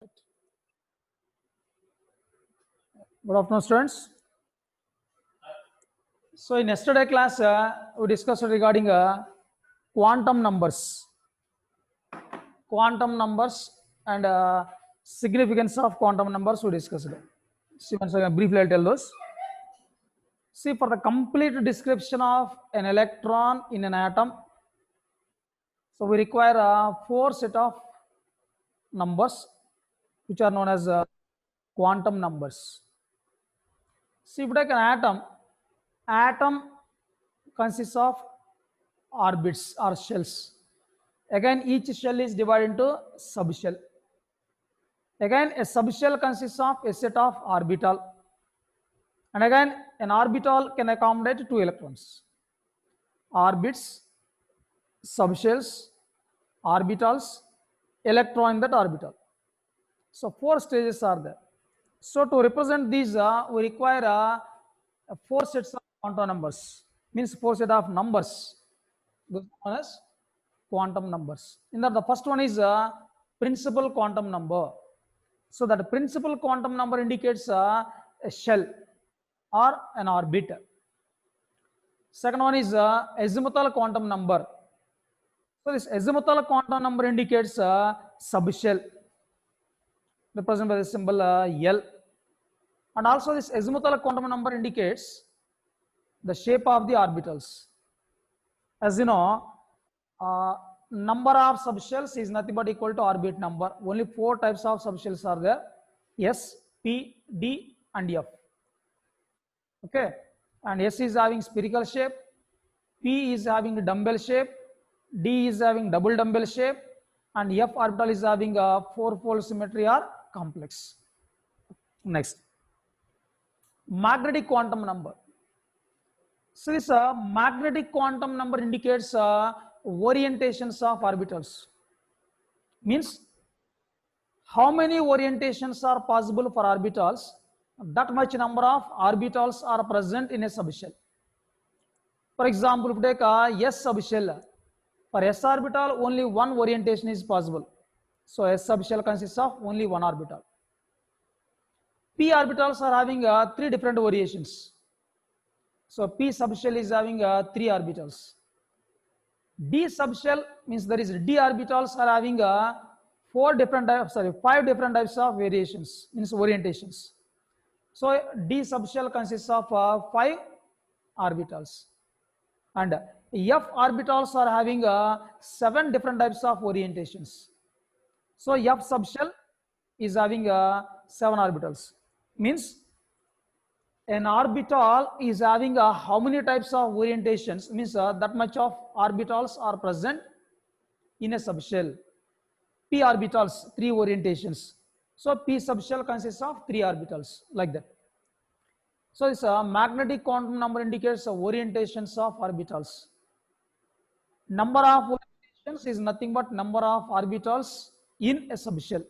Good afternoon, students. So in yesterday class, we discussed regarding quantum numbers, and significance of quantum numbers. We discussed. See, once again, briefly I'll tell those. See, for the complete description of an electron in an atom, so we require four set of numbers, which are known as quantum numbers. See, if we take an atom consists of orbits or shells. Again, each shell is divided into subshell. Again, a subshell consists of a set of orbital. And again, an orbital can accommodate two electrons. Orbits, subshells, orbitals, electron in that orbital. So four stages are there. So to represent these, we require four sets of quantum numbers. Means four set of numbers. Those are known as quantum numbers. In that, the first one is principal quantum number. So that principal quantum number indicates a shell or an orbit. Second one is azimuthal quantum number. So this azimuthal quantum number indicates a subshell, represented by the symbol L. And also this azimuthal quantum number indicates the shape of the orbitals. As you know, number of subshells is nothing but equal to orbit number. Only four types of subshells are there: S, P, D, and F. Okay, and S is having spherical shape, P is having dumbbell shape, D is having double dumbbell shape, and F orbital is having a four-fold symmetry or complex. Next, magnetic quantum number. So this magnetic quantum number indicates orientations of orbitals. Means how many orientations are possible for orbitals, that much number of orbitals are present in a subshell. For example, if you take a S subshell, for S orbital only one orientation is possible. So S subshell consists of only one orbital. P orbitals are having three different variations. So P subshell is having three orbitals. D subshell means there is D orbitals are having five different types of variations, means orientations. So D subshell consists of five orbitals, and F orbitals are having seven different types of orientations. So F subshell is having seven orbitals. Means an orbital is having how many types of orientations, means that much of orbitals are present in a subshell. P orbitals, three orientations. So P subshell consists of three orbitals, like that. So this magnetic quantum number indicates orientations of orbitals. Number of orientations is nothing but number of orbitals in a subshell.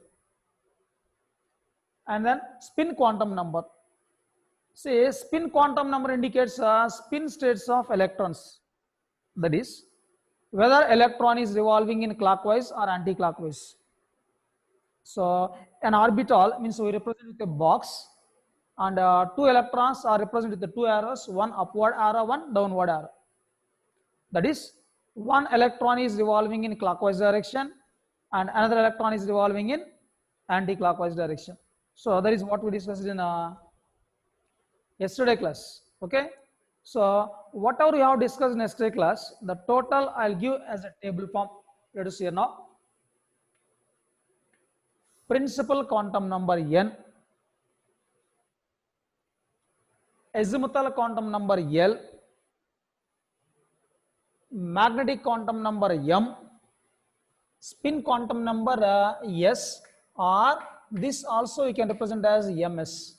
And then spin quantum number. Say spin quantum number indicates spin states of electrons. That is, whether electron is revolving in clockwise or anti-clockwise. So an orbital means we represent with a box, and two electrons are represented with the two arrows, one upward arrow, one downward arrow. That is, one electron is revolving in clockwise direction and another electron is revolving in anti-clockwise direction. So that is what we discussed in yesterday class. Okay, so whatever we have discussed in yesterday class, the total I'll give as a table form. Let us see here now. Principal quantum number N, azimuthal quantum number L, magnetic quantum number M, spin quantum number S, or this also you can represent as MS.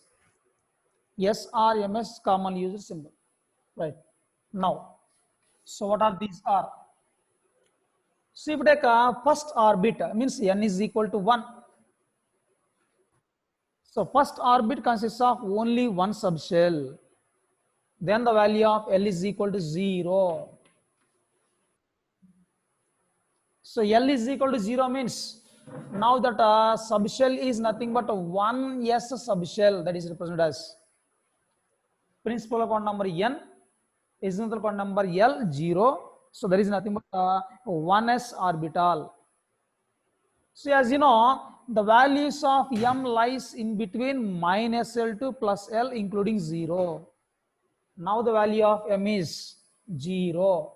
S or MS common user symbol. Right. Now, so what are these are? So if you take first orbit, means N is equal to 1. So first orbit consists of only one subshell. Then the value of L is equal to 0. So L is equal to 0 means Now that subshell is nothing but one S subshell, that is represented as principal quantum number n, incidental quantum number L 0. So there is nothing but 1s orbital. So as you know, the values of m lies in between minus L2 plus L including 0. Now the value of m is 0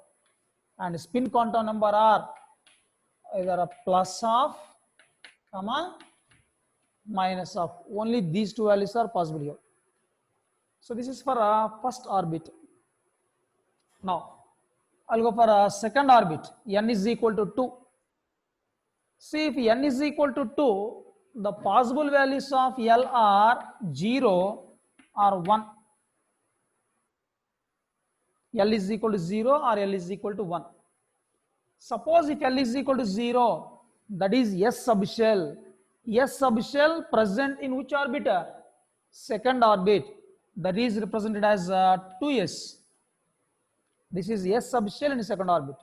and spin quantum number are either a plus of, comma, minus of. Only these two values are possible here. So this is for first orbit. Now I'll go for a second orbit. N is equal to 2. See, if n is equal to 2, the possible values of L are 0 or 1. L is equal to 0 or L is equal to 1. Suppose if L is equal to 0, that is S subshell. S subshell present in which orbit? Second orbit. That is represented as 2s. This is S subshell in second orbit.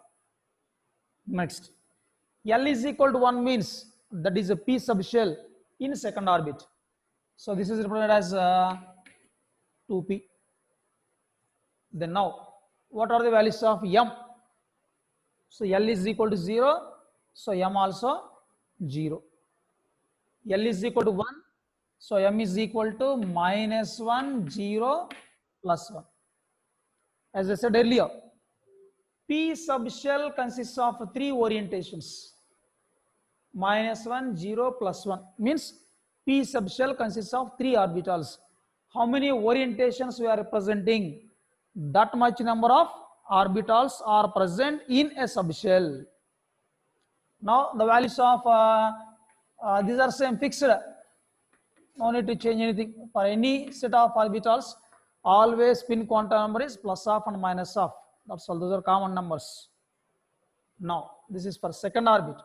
Next, L is equal to 1 means that is a P subshell in second orbit. So this is represented as 2p. Then now, what are the values of m? So L is equal to 0, so m also 0. L is equal to 1, so m is equal to minus 1, 0, plus 1. As I said earlier, P subshell consists of 3 orientations. Minus 1, 0, plus 1 means P subshell consists of 3 orbitals. How many orientations we are representing? That much number of orbitals are present in a subshell. Now the values of these are same fixed. No need to change anything. For any set of orbitals, always spin quantum number is plus of and minus of. That's all. Those are common numbers. Now this is for second orbit.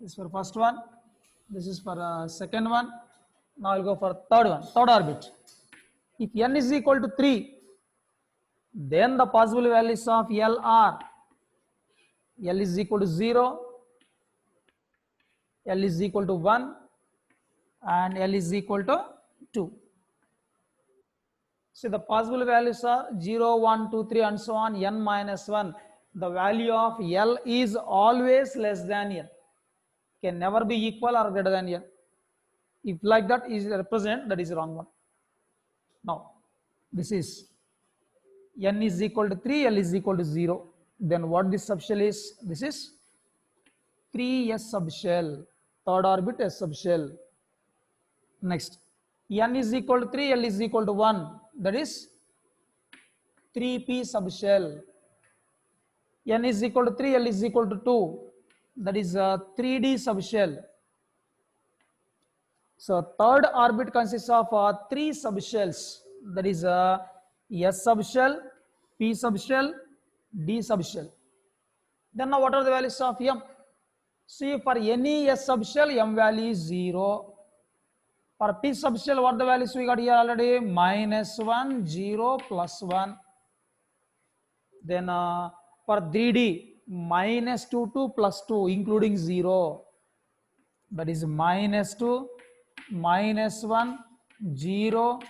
This is for first one. This is for second one. Now I'll go for third one, third orbit. If n is equal to 3, then the possible values of L are L is equal to 0, L is equal to 1, and L is equal to 2. So the possible values are 0, 1, 2, 3, and so on, n minus 1. The value of L is always less than n. Can never be equal or greater than n. If like that is represent, that is the wrong one. Now, this is n is equal to 3, L is equal to 0. Then what this subshell is? This is 3s subshell, third orbit S subshell. Next, n is equal to 3, L is equal to 1. That is 3p subshell. N is equal to 3, L is equal to 2. That is 3d subshell. So third orbit consists of 3 subshells. That is S subshell, P subshell, D subshell. Then now what are the values of M? See, for any S subshell, M value is 0. For P subshell, what the values we got here already? Minus 1, 0, plus 1. Then for 3D, minus 2, 2, plus 2, including 0. That is minus 2, minus 1, 0,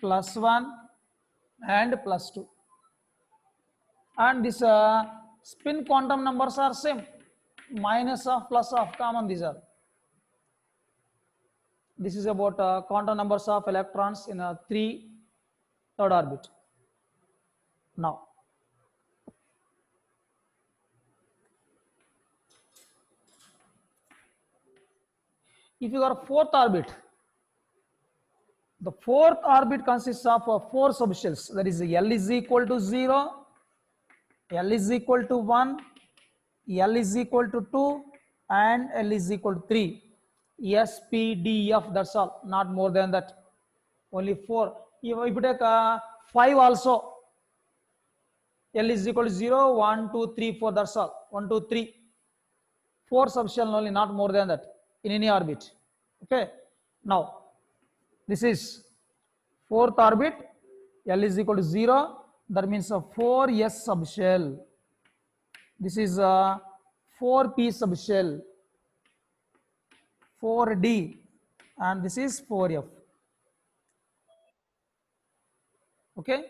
plus 1, and plus 2. And this spin quantum numbers are same. Minus of, plus of, common these are. This is about quantum numbers of electrons in a third orbit. Now, if you are fourth orbit, the fourth orbit consists of 4 subshells. That is L is equal to 0, L is equal to 1, L is equal to 2, and L is equal to 3. S, P, D, F, that's all, not more than that. Only 4. If you take 5 also, L is equal to 0, 1, 2, 3, 4, that's all. 1, 2, 3. 4 subshell only, not more than that in any orbit. Okay. Now, this is fourth orbit, L is equal to 0. That means a 4s subshell. This is 4p subshell, 4d, and this is 4f. Okay,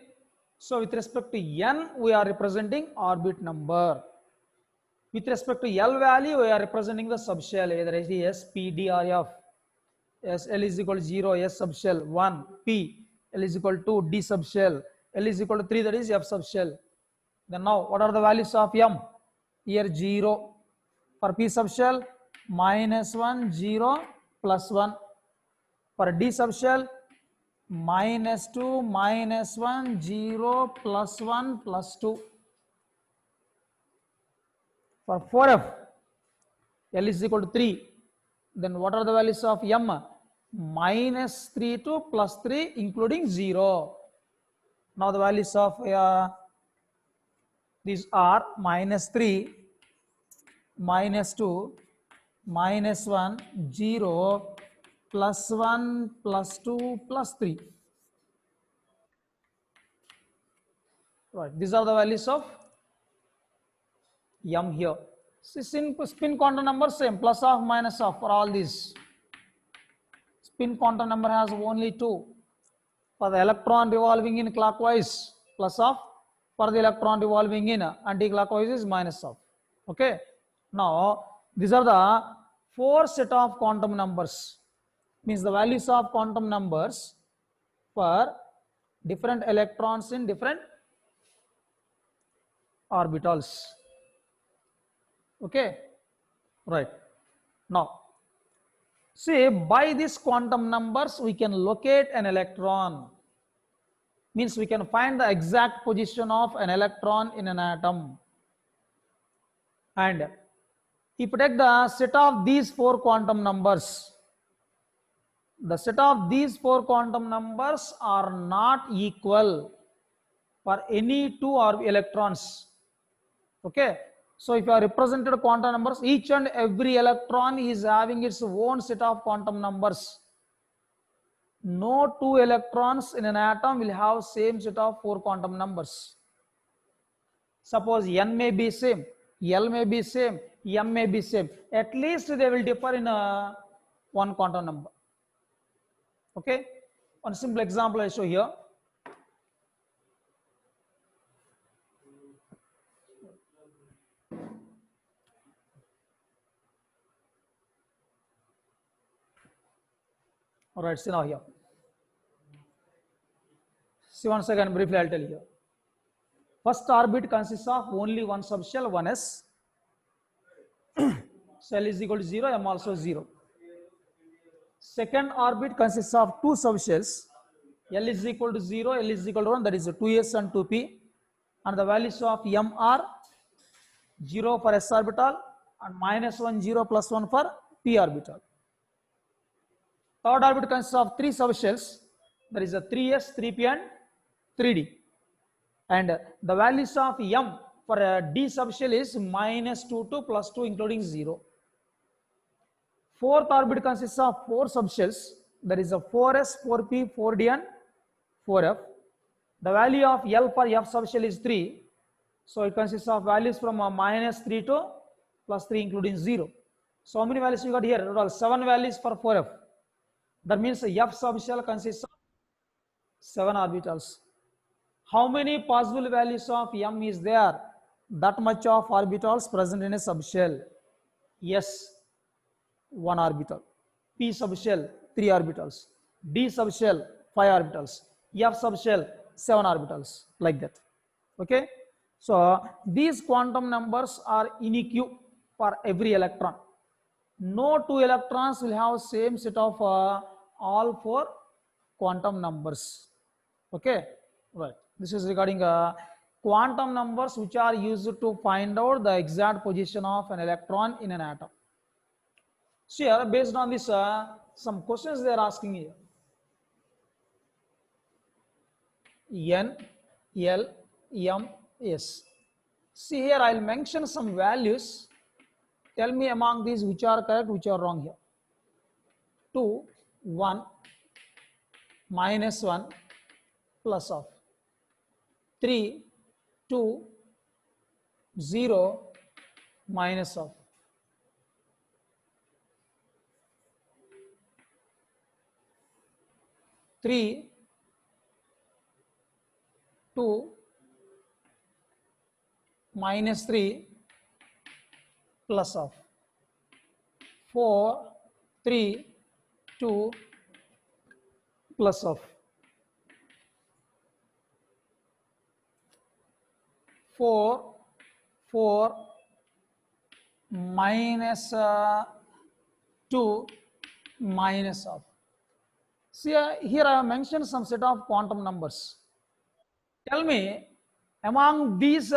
so with respect to n we are representing orbit number. With respect to L value, we are representing the subshell, either S, P, D, or F. S, L is equal to 0, S subshell 1, P, L is equal to D subshell, L is equal to 3, that is F subshell. Then now, what are the values of M? Here 0. For P subshell, -1, 0, +1. For D subshell, -2, -1, 0, +1, +2. For 4F, L is equal to 3. Then what are the values of M? -3 to +3 including 0. Now the values of these are -3, -2, -1, 0, +1, +2, +3. Right, these are the values of M here. Spin quantum number same, plus of, minus of for all these. Spin quantum number has only 2. For the electron revolving in clockwise, plus of. For the electron revolving in anti-clockwise is minus of. Okay. Now these are the 4 set of quantum numbers. Means the values of quantum numbers for different electrons in different orbitals. Okay, right. Now see, by these quantum numbers we can locate an electron. Means we can find the exact position of an electron in an atom. And if you take the set of these 4 quantum numbers, the set of these 4 quantum numbers are not equal for any 2 electrons. Okay, so if you are represented quantum numbers, each and every electron is having its own set of quantum numbers. No 2 electrons in an atom will have same set of 4 quantum numbers. Suppose n may be same, L may be same, M may be same. At least they will differ in one quantum number. Okay, one simple example I show here. All right, see now here. See once again briefly I'll tell you. First orbit consists of only one subshell, 1s. Shell is equal to 0, M also 0. Second orbit consists of 2 subshells. L is equal to 0, L is equal to 1, that is 2s and 2p. And the values of M are 0 for s orbital and -1, 0, +1 for p orbital. Third orbit consists of 3 subshells, that is 3s, 3p and 3d. And the values of M for D subshell is -2 to +2 including 0. Fourth orbit consists of 4 subshells, that is 4s, 4p, 4d and 4f. The value of L for F subshell is 3. So it consists of values from -3 to +3 including 0. So how many values you got here? Total 7 values for 4f. That means F subshell consists of 7 orbitals. How many possible values of M is there? That much of orbitals present in a subshell. Yes, 1 orbital. P subshell 3 orbitals. D subshell 5 orbitals. F subshell 7 orbitals, like that. Okay, so these quantum numbers are unique for every electron. No 2 electrons will have same set of all 4 quantum numbers. Okay, right. This is regarding quantum numbers which are used to find out the exact position of an electron in an atom. So here, based on this, some questions they are asking here. N, L, M, S. See here, I'll mention some values. Tell me among these which are correct, which are wrong here. 2, 1, -1, plus of. 3, 2, 0, minus of. 3, 2, minus 3, plus of 4, 3, 2, plus of 4, 4, minus 2, minus of. See, here I have mentioned some set of quantum numbers. Tell me, among these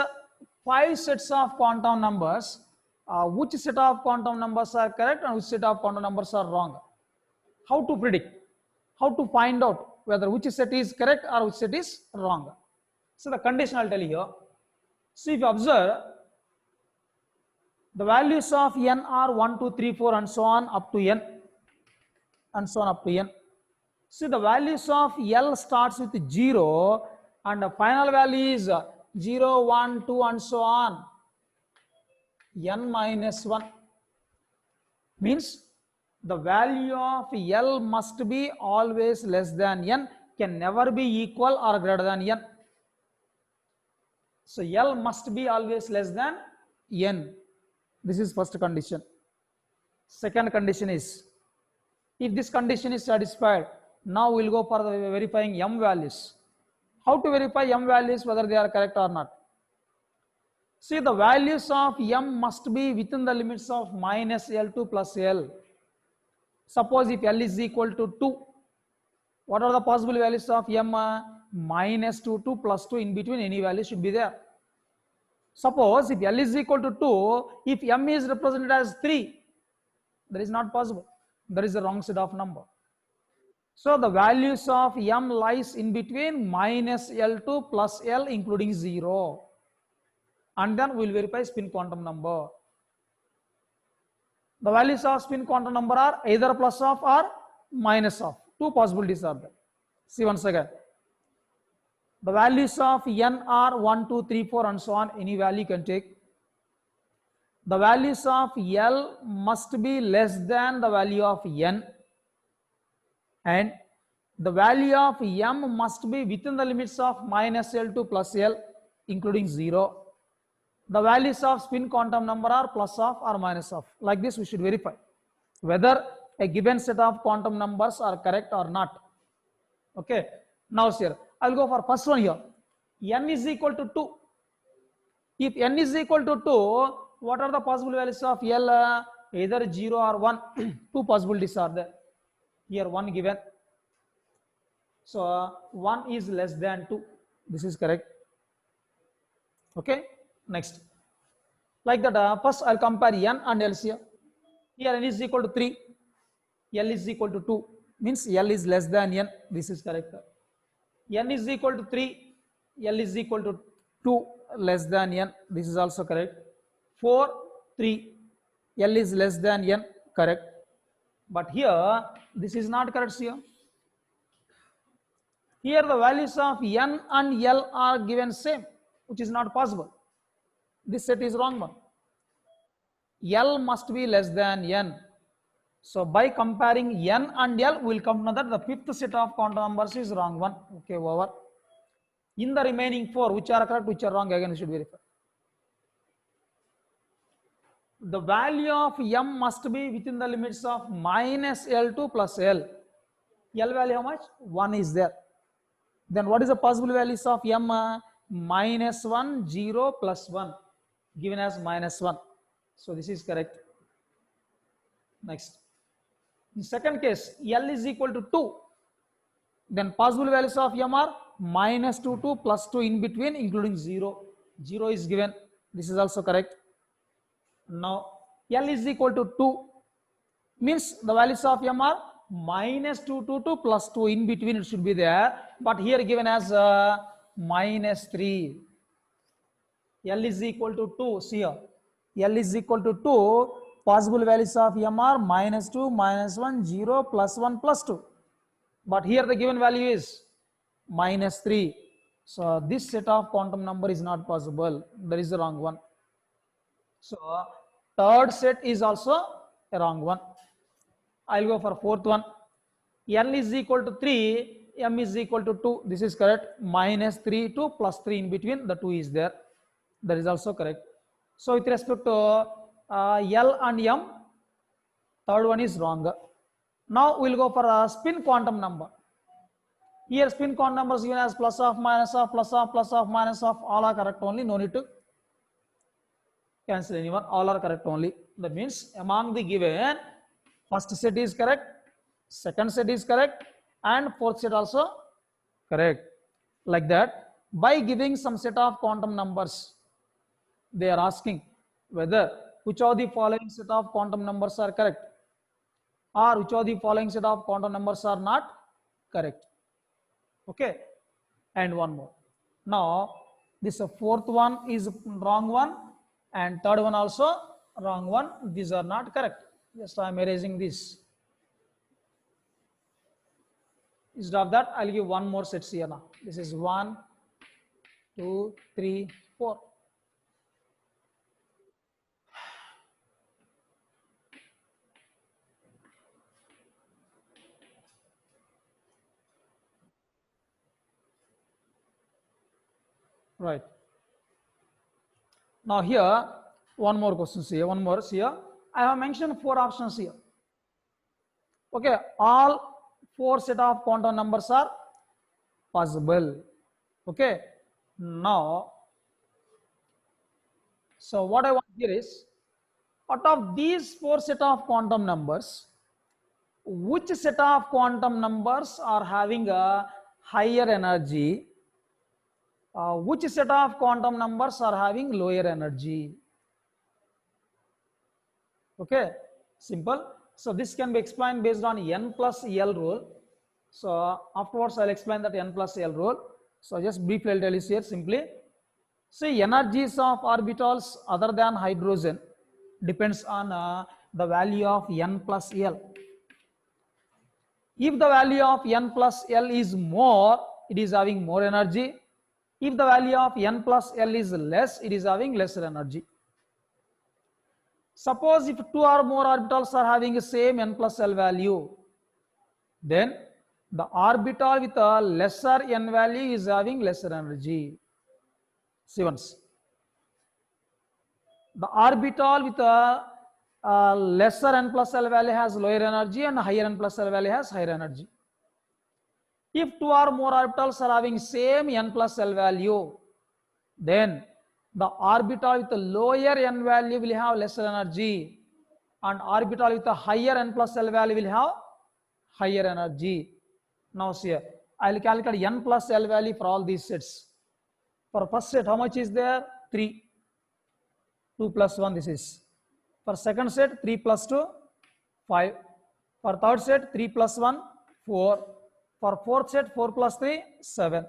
5 sets of quantum numbers, which set of quantum numbers are correct and which set of quantum numbers are wrong? How to predict? How to find out whether which set is correct or which set is wrong? So the condition I'll tell you here. See, if you observe, the values of n are 1, 2, 3, 4 and so on up to n, and so on up to n. See, the values of L starts with 0 and the final value is 0, 1, 2 and so on. N minus 1 means the value of L must be always less than n, can never be equal or greater than n. So L must be always less than n. This is first condition. Second condition is, if this condition is satisfied, now we'll go for the verifying m values. How to verify m values, whether they are correct or not? See, the values of m must be within the limits of minus L2 plus L. Suppose if L is equal to 2, what are the possible values of m? Minus 2 to plus 2, in between any value should be there. Suppose if L is equal to 2, if m is represented as 3, that is not possible. That is the wrong set of number. So the values of m lies in between minus L2 plus L including 0. And then we will verify spin quantum number. The values of spin quantum number are either plus of or minus of. Two possibilities are there. See once again. The values of n are 1, 2, 3, 4 and so on. Any value you can take. The values of L must be less than the value of n. And the value of m must be within the limits of minus L2 plus L including 0. The values of spin quantum number are plus of or minus of. Like this we should verify whether a given set of quantum numbers are correct or not. Okay. Now here I'll go for first one here. N is equal to 2. If n is equal to 2, what are the possible values of L? Either 0 or 1. Two possibilities are there. Here 1 given. So 1 is less than 2. This is correct. Okay. Next. Like that, first I'll compare n and L here. Here n is equal to 3. L is equal to 2. Means L is less than n. This is correct. N is equal to 3. L is equal to 2 less than n. This is also correct. 4, 3. L is less than n. Correct. But here, this is not correct here. Here the values of n and L are given same, which is not possible. This set is wrong one. L must be less than n. So by comparing n and L, we will come to know that the fifth set of quantum numbers is wrong one. Okay, over. In the remaining 4, which are correct, which are wrong, again we should verify. The value of m must be within the limits of minus L2 plus L. L value how much? 1 is there. Then what is the possible values of m? Minus 1, 0, plus 1, given as minus 1. So this is correct. Next. In second case, L is equal to 2. Then possible values of m are minus 2 to plus 2 in between including 0. 0 is given. This is also correct. Now L is equal to 2. Means the values of m are minus 2 to plus 2 in between it should be there. But here given as minus 3. L is equal to 2. See here. L is equal to 2. Possible values of m are minus 2, minus 1, 0, plus 1, plus 2. But here the given value is minus 3. So this set of quantum number is not possible. That is the wrong one. So third set is also a wrong one. I'll go for fourth one. L is equal to 3. m is equal to 2, this is correct. Minus 3 2 plus 3 in between, the 2 is there, that is also correct. So with respect to L and M, third one is wrong. Now we'll go for a spin quantum number. Here spin quantum numbers given as plus of, minus of, plus of, plus of, minus of, all are correct only, no need to cancel anyone, all are correct only. That means among the given, first set is correct, second set is correct, and fourth set also correct. Like that, by giving some set of quantum numbers, they are asking whether which of the following set of quantum numbers are correct, or which of the following set of quantum numbers are not correct. Okay, and one more. Now this fourth one is wrong one, and third one also wrong one. These are not correct. Just I am erasing this. Instead of that, I'll give one more sets here now. This is 1 2 3 4. Right. Now here, one more question here, one more here. I have mentioned 4 options here. Okay, all 4 set of quantum numbers are possible. Okay, now, so what I want here is, out of these 4 set of quantum numbers, which set of quantum numbers are having a higher energy, which set of quantum numbers are having lower energy? Okay, simple. So this can be explained based on n plus L rule. So afterwards I'll explain that n plus L rule. So just briefly I'll tell you here simply. See, energies of orbitals other than hydrogen depends on the value of n plus L. If the value of n plus L is more, it is having more energy. If the value of n plus L is less, it is having lesser energy. Suppose if 2 or more orbitals are having the same n plus L value, then the orbital with a lesser n value is having lesser energy. See once. The orbital with a lesser n plus L value has lower energy and higher n plus L value has higher energy. If 2 or more orbitals are having same n plus L value, then the orbital with a lower n value will have lesser energy, and orbital with a higher n plus L value will have higher energy. Now see here, I will calculate n plus L value for all these sets. For first set, how much is there? 3. 2 plus 1, this is. For second set, 3 plus 2, 5. For third set, 3 plus 1, 4. For fourth set, 4 plus 3, 7.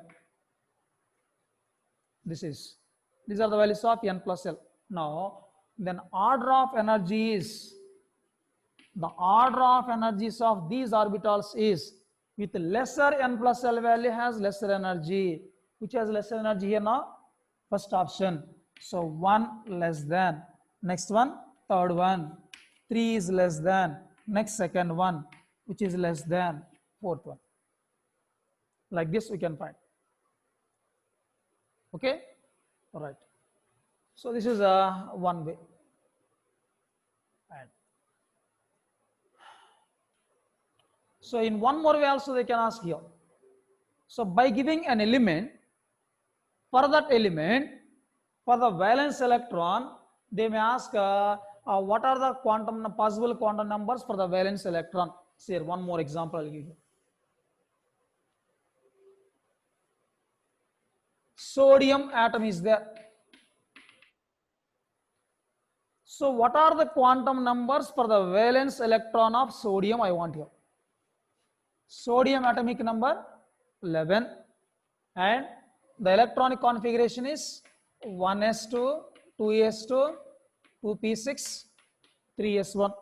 These are the values of n plus L. Now, then order of energies, the order of energies of these orbitals is, with lesser n plus L value has lesser energy. Which has lesser energy here now? First option. So 1 less than, next one, third one, 3 is less than, next second one, which is less than, fourth one. Like this we can find. Okay, all right. So this is one way. And so in one more way also they can ask here. So by giving an element, for that element, for the valence electron, they may ask what are the possible quantum numbers for the valence electron. See here, one more example I'll give you. Sodium atom is there. So what are the quantum numbers for the valence electron of sodium? I want here. Sodium atomic number 11, and the electronic configuration is 1s2, 2s2, 2p6, 3s1.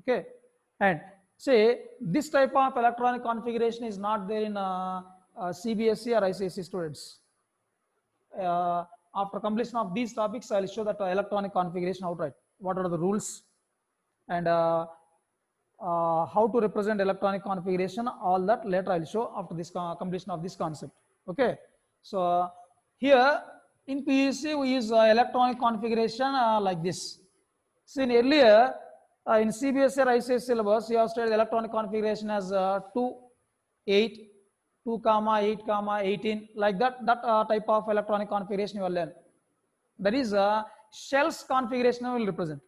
Okay, and say this type of electronic configuration is not there in CBSE or ICSE students. After completion of these topics, I will show that electronic configuration outright. What are the rules and how to represent electronic configuration, all that later I'll show after this completion of this concept. Okay, so here in PUC we use electronic configuration like this. Seen earlier in CBSE or ICSE syllabus, you have studied electronic configuration as 2, 8, 2 comma 8 comma 18, like that type of electronic configuration you will learn. That is shells configuration will represent.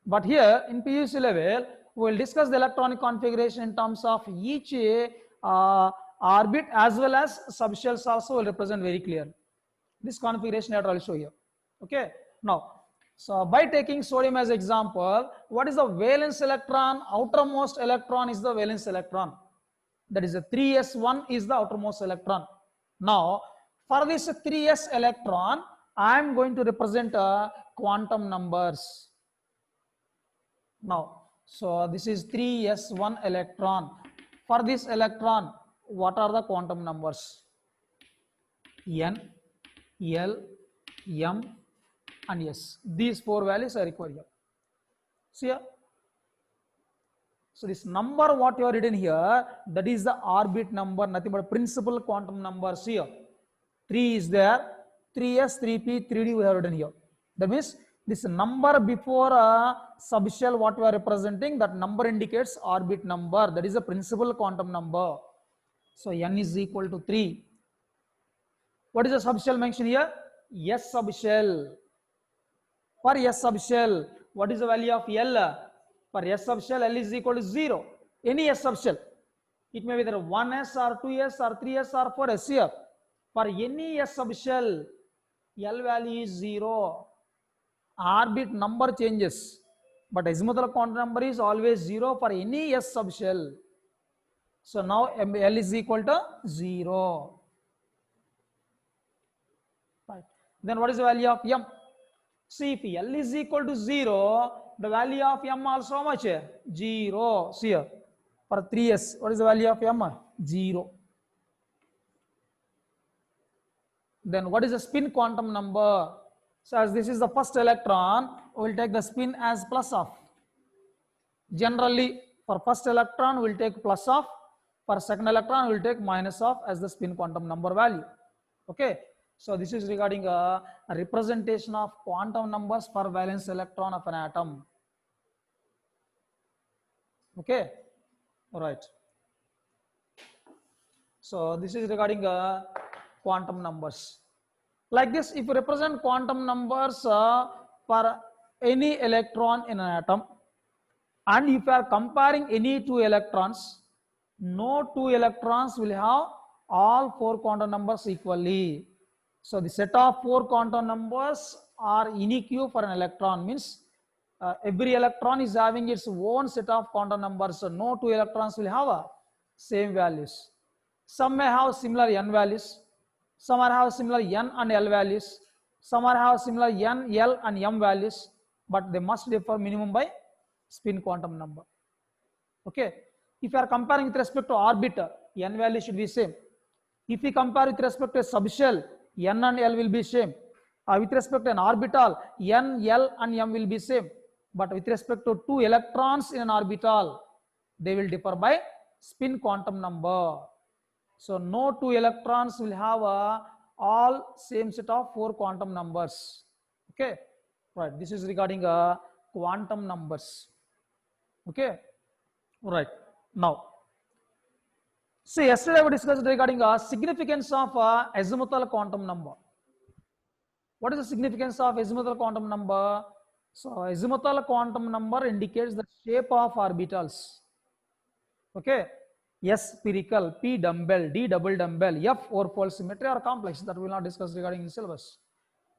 But here in PUC level, we will discuss the electronic configuration in terms of each orbit as well as subshells also will represent very clear. This configuration later I will show you. Okay. Now, so by taking sodium as example, what is the valence electron? Outermost electron is the valence electron. That is a 3s1 is the outermost electron. Now, for this 3s electron, I am going to represent quantum numbers. Now, so this is 3s1 electron. For this electron, what are the quantum numbers? N, L, M, and S. These 4 values are required here. See here. So this number what you are written here, that is the orbit number, nothing but principal quantum numbers here. 3 is there, 3s, 3p, 3d we have written here. That means this number before a subshell what we are representing, that number indicates orbit number, that is a principal quantum number. So n is equal to 3. What is the subshell mentioned here? S subshell. For S subshell, what is the value of L? For S subshell, L is equal to 0. Any S subshell. It may be there 1s or 2s or 3s or 4s here. For any S subshell, L value is 0. Orbit number changes, but azimuthal quantum number is always 0 for any S subshell. So now L is equal to 0. Right. Then what is the value of M? See, if L is equal to 0, the value of M also how much? 0. See here. For 3s, what is the value of M? 0. Then what is the spin quantum number? So as this is the first electron, we will take the spin as plus of. Generally, for first electron, we will take plus of. For second electron, we will take minus of as the spin quantum number value. Okay. So this is regarding a representation of quantum numbers for valence electron of an atom. Okay. All right. So this is regarding quantum numbers. Like this, if you represent quantum numbers for any electron in an atom, and if you are comparing any 2 electrons, no 2 electrons will have all 4 quantum numbers equally. So the set of 4 quantum numbers are unique for an electron, means every electron is having its own set of quantum numbers. So no 2 electrons will have same values. Some may have similar n values, some are have similar n and l values, some are have similar n, l and m values, but they must differ minimum by spin quantum number. Okay. If you are comparing with respect to orbit, n value should be same. If we compare with respect to a subshell, n and l will be same. With respect to an orbital, n, l and m will be same. But with respect to 2 electrons in an orbital, they will differ by spin quantum number. So no 2 electrons will have all same set of 4 quantum numbers. Okay. Right. This is regarding quantum numbers. Okay. Right. Now, so yesterday we discussed regarding significance of azimuthal quantum number. What is the significance of azimuthal quantum number? So azimuthal quantum number indicates the shape of orbitals. Okay. S spherical, P dumbbell, D double dumbbell, F four-fold symmetry or complex, that we will not discuss regarding the syllabus.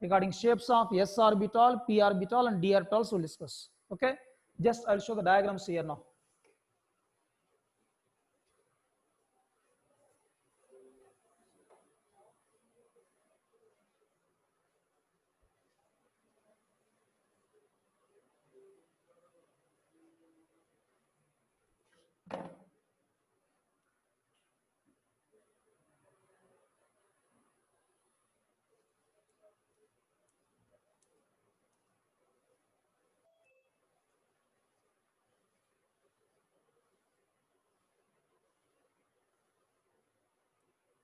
Regarding shapes of S orbital, P orbital and D orbitals we will discuss. Okay. Just I will show the diagrams here now.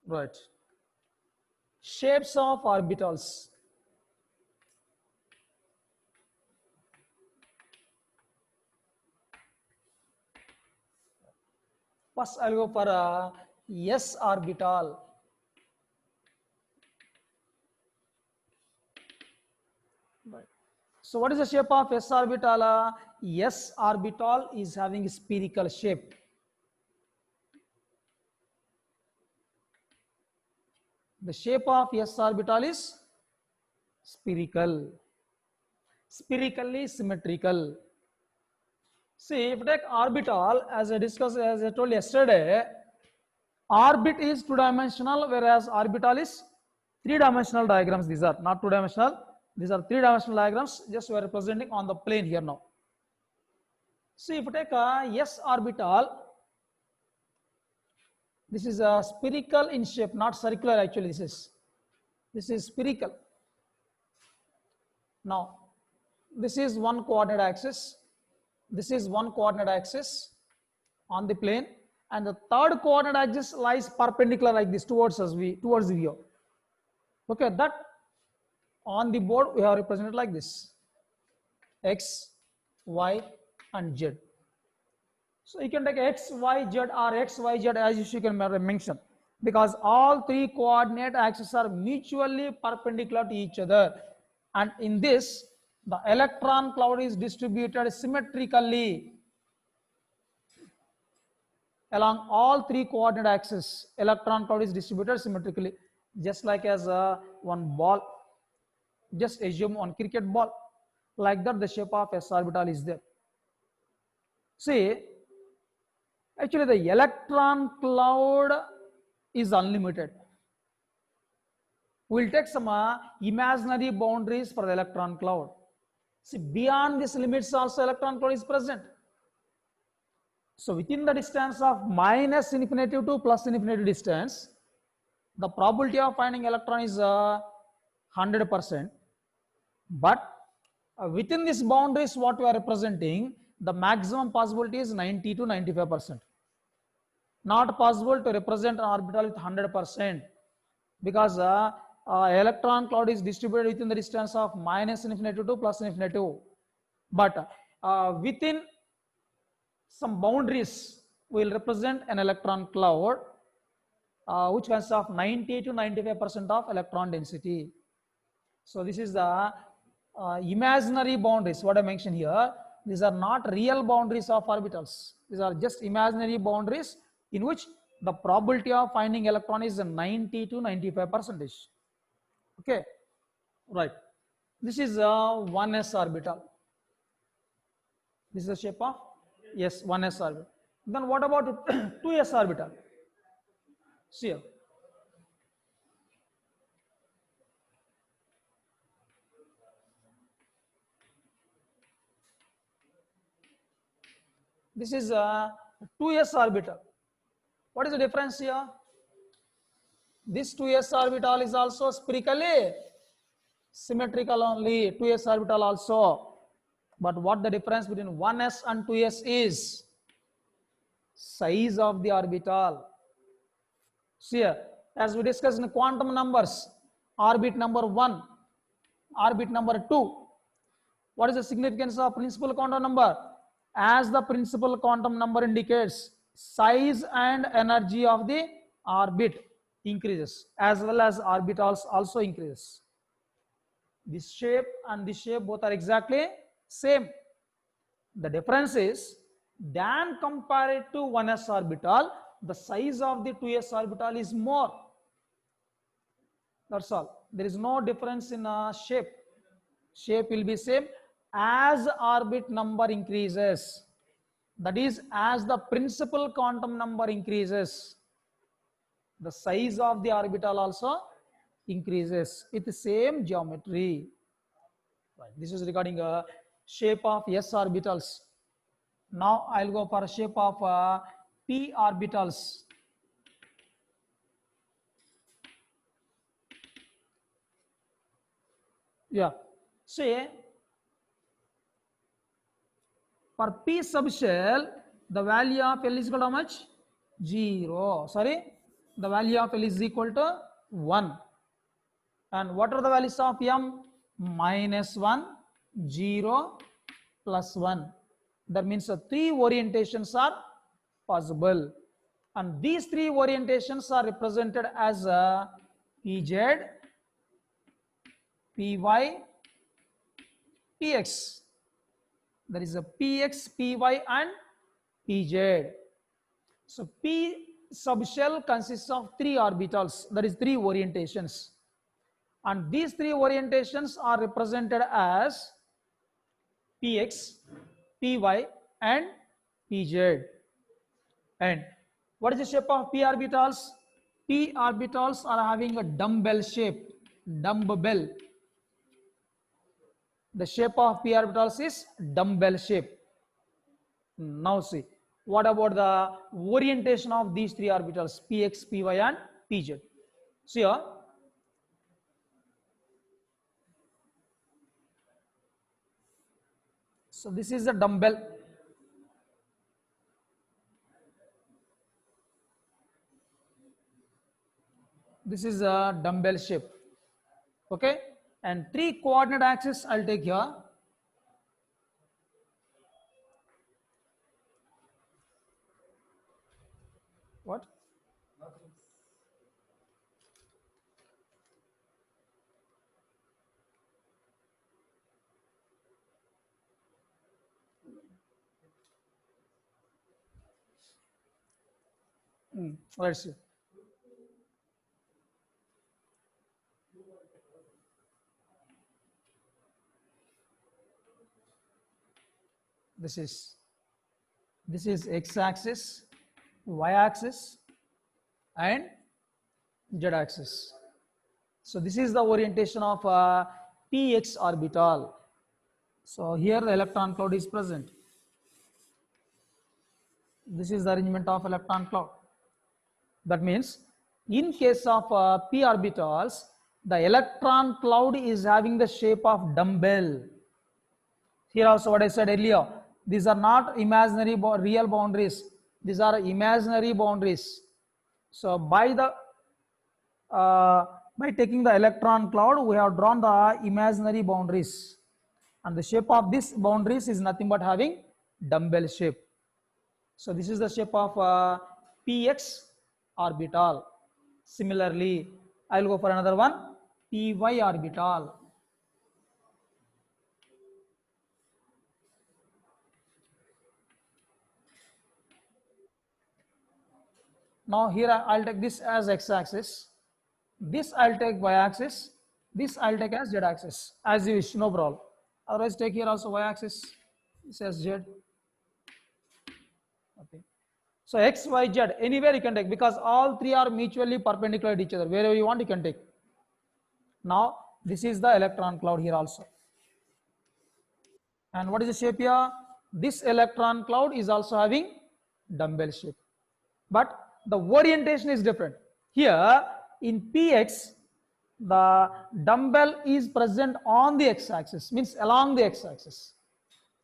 Right. Shapes of orbitals. First, I'll go for S orbital. Right. So, what is the shape of S orbital? S orbital is having a spherical shape. The shape of S orbital is spherical, spherically symmetrical. See, if you take orbital, as I discussed, as I told yesterday, orbit is two-dimensional, whereas orbital is three-dimensional diagrams. These are not two-dimensional. These are three-dimensional diagrams. Just we are representing on the plane here now. See, if you take a S orbital, this is a spherical in shape, not circular. Actually, this is spherical. Now, this is one coordinate axis. This is one coordinate axis on the plane, and the third coordinate axis lies perpendicular like this towards us, towards the view. Okay, that on the board we have represented like this: x, y, and z. So you can take x, y, z or x, y, z as you can mention, because all three coordinate axes are mutually perpendicular to each other, and in this the electron cloud is distributed symmetrically along all three coordinate axes. Electron cloud is distributed symmetrically, just like as one ball. Just assume one cricket ball. Like that, the shape of S orbital is there. See, actually the electron cloud is unlimited. We'll take some imaginary boundaries for the electron cloud. See, beyond these limits also electron cloud is present. So within the distance of minus infinity to plus infinity distance, the probability of finding electron is 100%. But within these boundaries, what we are representing, the maximum possibility is 90 to 95%. Not possible to represent an orbital with 100%, because electron cloud is distributed within the distance of minus infinity to plus infinity. But within some boundaries, we will represent an electron cloud which consists of 90 to 95% of electron density. So this is the imaginary boundaries, what I mentioned here. These are not real boundaries of orbitals. These are just imaginary boundaries in which the probability of finding electron is 90 to 95%. Okay, right. This is a 1s orbital. This is the shape of, yes, 1s orbital. Then what about 2s orbital? See here. This is a 2s orbital. What is the difference here? This 2s orbital is also spherically symmetrical only, 2s orbital also. But what the difference between 1s and 2s is? Size of the orbital. See here, as we discussed in quantum numbers, orbit number 1, orbit number 2. What is the significance of principal quantum number? As the principal quantum number indicates, size and energy of the orbit increases, as well as orbitals also increases. This shape and this shape both are exactly same. The difference is, than compared to 1s orbital, the size of the 2s orbital is more. That's all. There is no difference in shape. Shape will be same as orbit number increases. That is, as the principal quantum number increases, the size of the orbital also increases with the same geometry. Right. This is regarding shape of s orbitals. Now I'll go for a shape of p orbitals. Yeah. Say for p subshell, the value of L is equal to how much? 0. Sorry, The value of L is equal to 1. And what are the values of M? -1, 0, +1. That means the three orientations are possible. And these three orientations are represented as PZ, PY, PX. There is a PX, PY and PZ. So P subshell consists of three orbitals, that is three orientations. And these three orientations are represented as Px, Py and Pz. And what is the shape of p orbitals? P orbitals are having a dumbbell shape, dumbbell. The shape of p orbitals is dumbbell shape. Now see, what about the orientation of these three orbitals, Px, Py and Pz? See here, so this is the dumbbell. This is a dumbbell shape. Okay, and three coordinate axes I'll take here. What? Let's see. This is x-axis, y-axis and z-axis. So this is the orientation of px orbital. So here the electron cloud is present. This is the arrangement of electron cloud. That means in case of p orbitals, the electron cloud is having the shape of dumbbell. Here also what I said earlier, these are not imaginary real boundaries, these are imaginary boundaries. So by taking the electron cloud, we have drawn the imaginary boundaries, and the shape of this boundaries is nothing but having dumbbell shape. So this is the shape of px orbital. Similarly, I will go for another one, py orbital. Now here I'll take this as x-axis, this I'll take y-axis, this I'll take as z-axis, as you wish, no problem. Otherwise take here also y-axis, this as z. Okay. So x, y, z, anywhere you can take, because all three are mutually perpendicular to each other. Wherever you want you can take. Now this is the electron cloud here also. And what is the shape here? This electron cloud is also having dumbbell shape, but the orientation is different. Here in px, the dumbbell is present on the x-axis, means along the x-axis.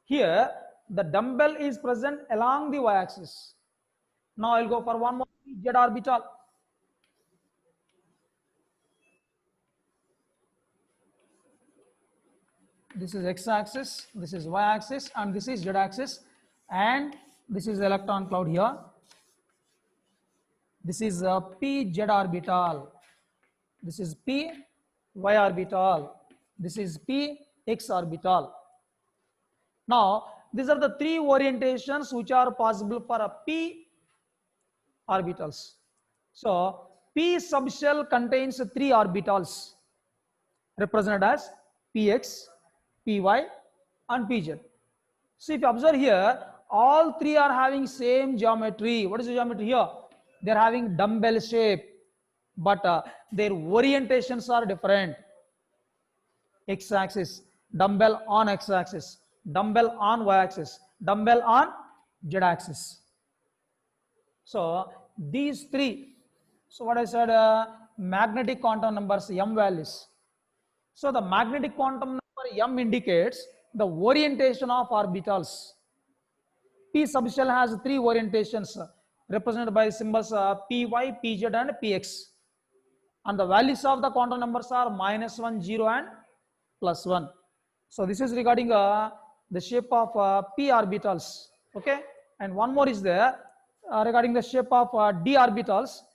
Here the dumbbell is present along the y-axis. Now I'll go for one more z orbital. This is x-axis, this is y-axis, and this is z-axis, and this is the electron cloud here. This is p z orbital. This is p y orbital. This is p x orbital. Now these are the three orientations which are possible for a p orbitals. So p subshell contains three orbitals represented as px, py and pz. So if you observe here, all three are having same geometry. What is the geometry here? They are having dumbbell shape, but their orientations are different. X-axis, dumbbell on x-axis, dumbbell on y-axis, dumbbell on z-axis. So these three, so what I said, magnetic quantum numbers, m values. So the magnetic quantum number m indicates the orientation of orbitals. P subshell has three orientations, represented by symbols py, pz, and px. And the values of the quantum numbers are -1, 0, and +1. So this is regarding the shape of p orbitals. Okay, and one more is there regarding the shape of d orbitals.